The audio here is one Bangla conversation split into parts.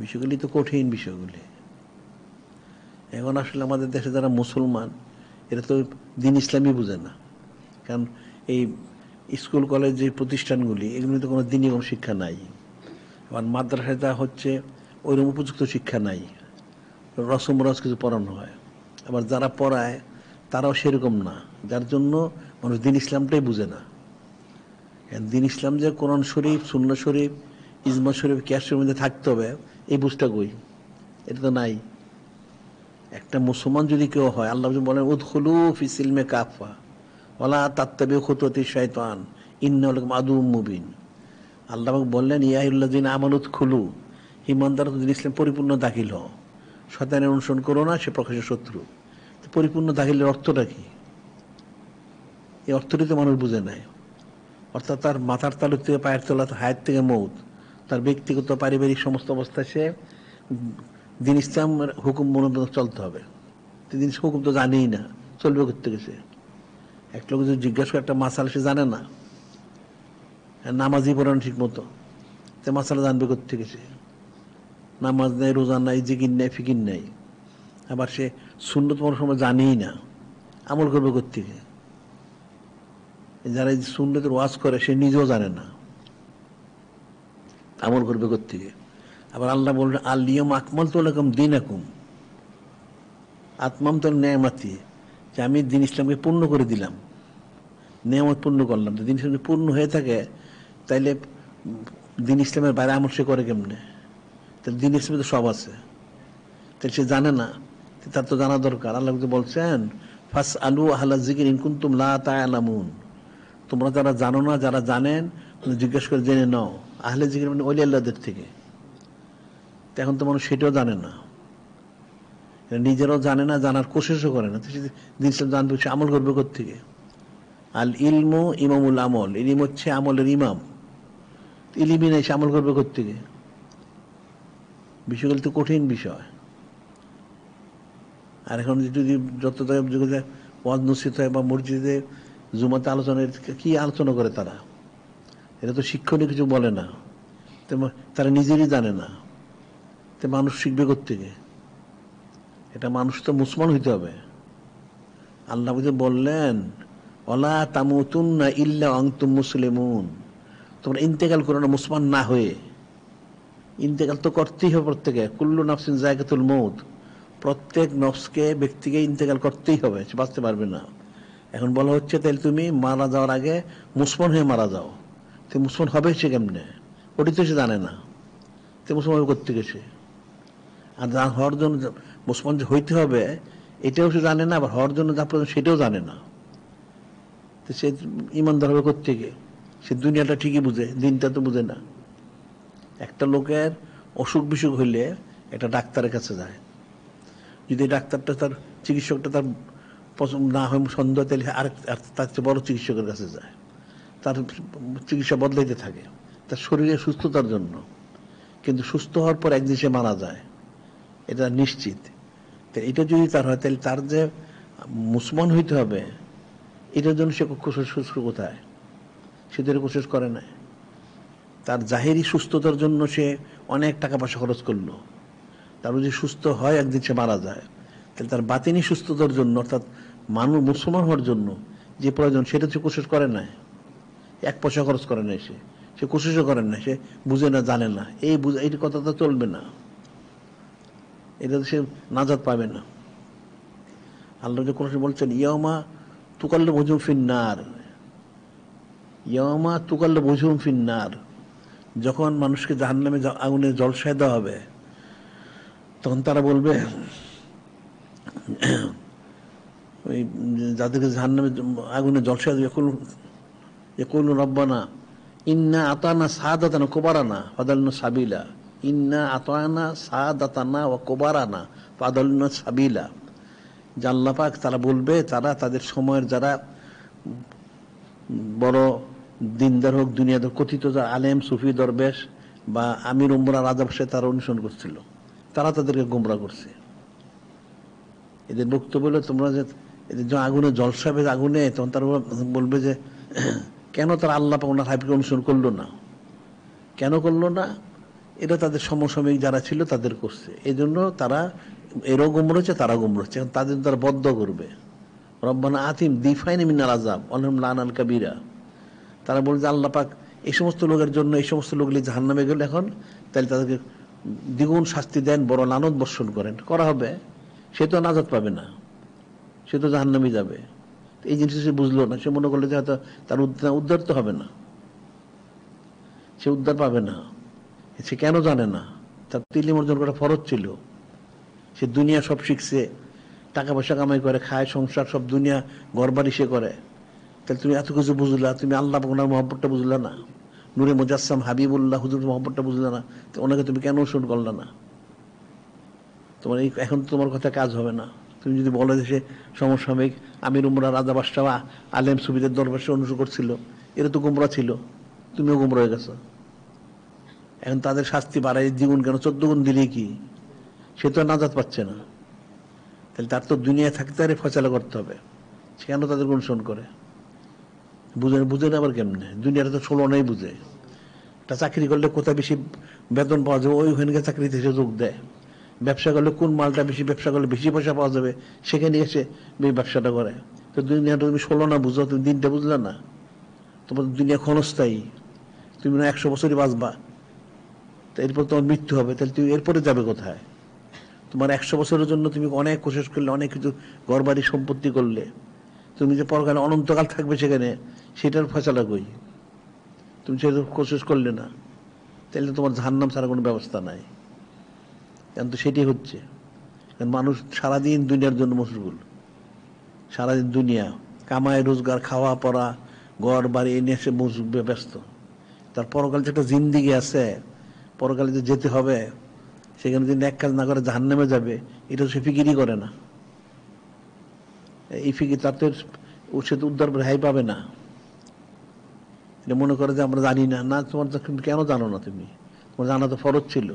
বিষয়গুলি তো কঠিন বিষয়গুলি। এখন আসলে আমাদের দেশে যারা মুসলমান এরা তো দিন ইসলামই বুঝে না। কারণ এই স্কুল কলেজ যে প্রতিষ্ঠানগুলি এগুলিতে কোনো দিনই কোনো শিক্ষা নাই। আবার মাদ্রাসায় যা হচ্ছে ওইরকম উপযুক্ত শিক্ষা নাই, রসম রস কিছু পড়ানো হয়। আবার যারা পড়ায় তারাও সেরকম না, যার জন্য মানুষ দিন ইসলামটাই বুঝে না। দিন ইসলাম যে কোরআন শরীফ, সুন্নাহ শরীফ, ইজমা শরীফ, কিয়াসের মধ্যে থাকতে হবে এই বুঝটা কই, এটা তো নাই। একটা মুসলমান যদি কেউ হয়, আল্লাহ বলেন উদখুলু ফি সিলমে কাফা ওয়ালা তাত্তাবিউ খুতুওয়াতি শাইতান ইন্নাহু লাকুম আদুউম মুবিন। আল্লাহ বললেন ইয়া আইয়ুহাল্লাযীনা আমানু উদখুলু, ঈমানদাররা দিন ইসলাম পরিপূর্ণ দাখিল হও, শয়তানের অনুসরণ করো না, সে প্রকাশ্য শত্রু। পরিপূর্ণ দাখিলের অর্থটা কি? এই অর্থটি তো মানুষ বুঝে নেয়। অর্থাৎ তার মাথার তালু থেকে পায়ের তলা, হায়াত থেকে মৌত, তার ব্যক্তিগত পারিবারিক সমস্ত অবস্থায় সে দিন ইসলামের হুকুম মনে চলতে হবে। দিন হুকুম তো জানেই না, চলবে করতে গেছে। একটা লোক যদি জিজ্ঞাসা করে একটা মাসালা সে জানে না, নামাজই পড়ানো ঠিক মতো, সে মাসালা জানবে করতে গেছে। নামাজ নেই, রোজা নাই, জিকির নেই, ফিকির নেই। আবার সে সুন্নত পড়ার সময় জানেই না, আমল করবে করতে। যারা এই সুন্নতের ওয়াজ করে সে নিজেও জানে না, আমল করবে করতে। আবার আল্লাহ বললেন আল-ইয়াউমা আকমালতু লাকুম দীনাকুম, আতমামতু নি'মাতি, যে আমি দিন ইসলামকে পূর্ণ করে দিলাম, নিয়ামত পূর্ণ করলাম। দিন ইসলাম যদি পূর্ণ হয়ে থাকে তাইলে দিন ইসলামের বাইরে আমল সে করে কেমনে? তাহলে দিন ইসলামে তো সব আছে, তাহলে সে জানে না, তার তো জানা দরকার। আল্লাহ বলছেন ফাসআলু আহলা যিকরি ইন কুনতুম লা তা'লামুন, তোমরা যারা জানো না, যারা জানেন জিজ্ঞেস করে জেনে নাও। আহলে যিকর মানে ওলি আল্লাহদের থেকে। এখন তো মানুষ সেটাও জানে না, নিজেরাও জানে না, জানার কোশিশও করে না। দিন ইসলাম জানবে, সে আমল করবে কোত্থেকে? আল ইলমু ইমামুল আমল, ইলম হচ্ছে আমলের ইমাম। ইলিমই নেই, সে আমল করবে কোত্থেকে? বিষয়গুলো তো কঠিন বিষয়। আর এখন যদি যত ওয়াজ নসিহত হয় বা মসজিদে জুমাতে আলোচনা, কি আলোচনা করে তারা? এটা তো শিক্ষণীয় কিছু বলে না, তারা নিজেরই জানে না, তো মানুষ শিখবে কোত্থেকে? এটা মানুষ তো মুসলমান হইতে হবে। আল্লাহ বললেন ওয়ালা তামুতুন্না ইল্লা ওয়া আনতুম মুসলিমুন, তোমরা ইন্তেকাল করো না মুসলমান না হয়ে। ইন্তেকাল তো করতেই হবে প্রত্যেকে, কুল্লু নাফসিন যায়কাতুল মউত, প্রত্যেক নফসকে, ব্যক্তিকে ইন্তেকাল করতেই হবে, সে বাঁচতে পারবে না। এখন বলা হচ্ছে তাহলে তুমি মারা যাওয়ার আগে মুসলমান হয়ে মারা যাও। তো মুসলমান হবে সে কেমনে? ওটি তো সে জানে না, তো মুসলমান করতে গেছে। আর যা হওয়ার জন্য মুসলমান যে হইতে হবে এটাও সে জানে না, আবার হওয়ার জন্য যা প্রয়োজন সেটাও জানে না। তো সে ইমানদার হবে কোত্থেকে? সে দুনিয়াটা ঠিকই বুঝে, দিনটা তো বুঝে না। একটা লোকের অসুখ বিসুখ হইলে একটা ডাক্তারের কাছে যায়, যদি ডাক্তারটা, তার চিকিৎসকটা তার পছন্দ না হয়, সন্দেহ, তাহলে তার চেয়ে বড় চিকিৎসকের কাছে যায়। তার চিকিৎসা বদলাইতে থাকে তার শরীরের সুস্থতার জন্য। কিন্তু সুস্থ হওয়ার পর একদিন সে মারা যায়, এটা নিশ্চিত। এটা যদি তার হয় তাহলে তার যে মুসলমান হইতে হবে এটার জন্য সে কোশিশ কোথায়? সে তো কোশিশ করে না। তার জাহেরি সুস্থতার জন্য সে অনেক টাকা পয়সা খরচ করলো, তার যদি সুস্থ হয় একদিন সে মারা যায়, তাহলে তার বাতিনি সুস্থতার জন্য, অর্থাৎ মানুষ মুসলমান হওয়ার জন্য যে প্রয়োজন সেটা সে কোশিশ করে না, এক পয়সা খরচ করে না, সে কোশিশও করেন না, সে বুঝে না, জানে না। এই কথা তো চলবে না, এটা সে নাজাত পাবে না। আল্লাহ যে কোরআনে বলছেন ইয়াউমা তুকাল্লিবুহুম ফিন্নার, ইয়াউমা তুকাল্লিবুহুম ফিন্নার, যখন মানুষকে জাহান্নামে আগুনে জলসায় দেওয়া হবে তখন তারা বলবে, ওই যাদেরকে জাহান্নামে আগুনে জলসায় দেবে, ইয়াকুলু রব্বানা ইন্না আতানা সাদাতানা কুবারানা ফাদাল্লুনা সাবিলা, ইন্না আতানা সাদাতানা ওয়া কুবারানা ফাদাল্লুনা সাবিলা। যে আল্লাহ পাক, তারা বলবে, তারা তাদের সময়ের যারা বড় দিনদার হোক, দুনিয়াদার কথিত যারা আলেম, সুফি, দরবেশ বা আমির উমরা, রাজা বসে তারা অনুসরণ করছিল, তারা তাদেরকে গোমরা করছে। এদের বক্তব্য বলে তোমরা যে এদের যে আগুনে জলসাবে আগুনে, তখন তারা বলবে যে কেন তারা আল্লাহ পাক ওনার হাবিবকে অনুসরণ করলো না? কেন করলো না? এটা তাদের সমসাময়িক যারা ছিল তাদের করছে, এই জন্য তারা এরও গুমরা হচ্ছে, তারা গুমরা হচ্ছে, এখন তাদের তারা বদ্ধ করবে রব্বানা আতিম দিফাইন মিনাল আযাব আলহাম লানাল কাবীরা। তারা বলছে আল্লাহ পাক এই সমস্ত লোকের জন্য, এই সমস্ত লোকগুলি জাহান্নামে গেলে এখন তাহলে তাদেরকে দ্বিগুণ শাস্তি দেন, বড় লানত বর্ষণ করেন, করা হবে। সে তো নাজাত পাবে না, সে তো জাহান্নামে যাবে। এই জিনিসটা সে বুঝলো না, সে মনে করলো যে হয়তো তার উদ্ধার তো হবে না, সে উদ্ধার পাবে না। সে কেন জানে না তার ইলম অর্জন করা ফরজ ছিল। সে দুনিয়া সব শিখছে, টাকা পয়সা কামাই করে খায়, সংসার সব দুনিয়া ঘর বাড়ি সে করে। তাহলে তুমি এত কিছু বুঝলা, তুমি আল্লাহ ওনার মহব্বতটা বুঝলা না, নূরে মুজাসসাম হাবিবুল্লাহ হুজুর মহব্বতটা বুঝলা না, তো ওনাকে তুমি কেন অনুসরণ করলা না? তোমার এই এখন তোমার কথা কাজ হবে না। তুমি যদি বলো যে সে সমসাময়িক আমির উমরা রাজা বাদশাহ আলেম সুবিদের দরবার সে অনুসরণ করছিল, এরা তো গুমরা ছিল, তুমিও গুমরা হয়ে গেছো। এখন তাদের শাস্তি বাড়াই দ্বিগুণ কেন, 14 গুণ দিলে কি? সে তো নাজাত পাচ্ছে না, তাহলে তার তো দুনিয়া থাকতে আরে ফয়সালা করতে হবে। সে কেন তাদের অনুসরণ করে? বুঝে না আবার কেমনে? দুনিয়াটা তো 16 নাই বুঝে। একটা চাকরি করলে কোথায় বেশি বেতন পাওয়া যাবে ওইখানকার চাকরিতে সে যোগ দেয়। ব্যবসা করলে কোন মালটা বেশি, ব্যবসা করলে বেশি পয়সা পাওয়া যাবে সেখানে এসে ব্যবসাটা করে। তো দুনিয়াটা তুমি 16 না বুঝো, তুমি দিনটা বুঝলে না। তোমার দুনিয়া ক্ষণস্থায়ী, তুমি না 100 বছরই বাঁচবা, তো এরপর তোমার মৃত্যু হবে, তাহলে তুমি এরপরে যাবে কোথায়? তোমার 100 বছরের জন্য তুমি অনেক কোশিশ করলে, অনেক কিছু ঘর বাড়ি সম্পত্তি করলে, তুমি যে পরকালে অনন্তকাল থাকবে সেখানে, সেটার ফয়সালা কই? তুমি সেটা কোশিশ করলে না, তাহলে তোমার জাহান্নাম ছাড়া কোনো ব্যবস্থা নাই। এখন তো সেটাই হচ্ছে, কারণ মানুষ সারাদিন দুনিয়ার জন্য মশগুল, সারাদিন দুনিয়া কামায় রোজগার, খাওয়া পড়া, ঘর বাড়ি এনে সে ব্যস্ত। তার পরকালে যে একটা জিন্দিগি আছে, পরকালে যে যেতে হবে, সেখানে যদি এক কাজ না করে জাহান্নামে যাবে, এটা সে ফিকিরই করে না। এই ফিকির তার তো সে তো উদ্ধার রেহাই পাবে না। এটা মনে করে যে আমরা জানি না, না তোমার কেন জানো না? তুমি তোমার জানা তো ফরজ ছিল।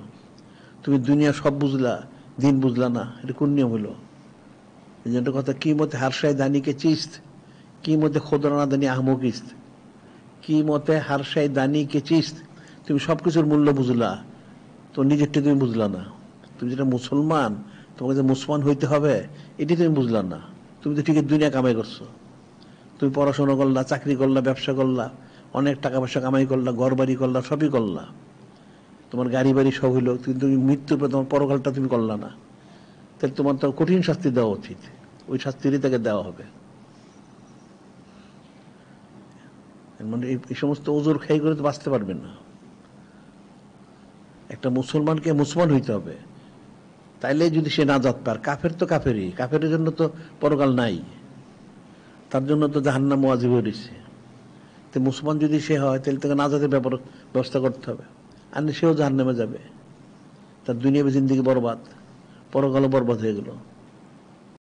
তুমি দুনিয়া সব বুঝলা, দিন বুঝলা না, এটা কোন নিয়ম হলো? এই জন্য কথা, কি মতে হারসাই দানিকে চিস্ত, কি মতে খোদরানা দানি আহমকিস্ত, কি মতে হারসাই দানিকে চিস্ত। তুমি সবকিছুর মূল্য বুঝলা, তো নিজেরটা তুমি বুঝলা না। তুমি যেটা মুসলমান, তোমাকে যে মুসলমান হইতে হবে এটি তুমি বুঝলা না। তুমি তো ঠিকই দুনিয়া কামাই করছো, তুমি পড়াশোনা করলা, চাকরি করলা, ব্যবসা করলা, অনেক টাকা পয়সা কামাই করলা, ঘর বাড়ি করলা, সবই করলা, তোমার গাড়ি বাড়ি সব হইলো, কিন্তু তুমি মৃত্যুর পর তোমার পরকালটা তুমি করলা না। তাহলে তোমার তো কঠিন শাস্তি দেওয়া উচিত, ওই শাস্তিরই তাকে দেওয়া হবে। মানে এই সমস্ত ওজোর খাই করে তো বাঁচতে পারবে না। একটা মুসলমানকে মুসলমান হইতে হবে, তাইলে যদি সে নাজাত পায়। কাফের তো কাফেরই, কাফের জন্য তো পরকাল নাই, তার জন্য তো জাহান্নাম ওয়াজিব হয়ে রয়েছে। তো মুসলমান যদি সে হয়, তাহলে তাকে নাজাতের ব্যবস্থা করতে হবে, আর সেও জাহান্নামে যাবে, তার দুনিয়াবী জিন্দেগি বরবাদ, পরকালও বরবাদ হয়ে গেল।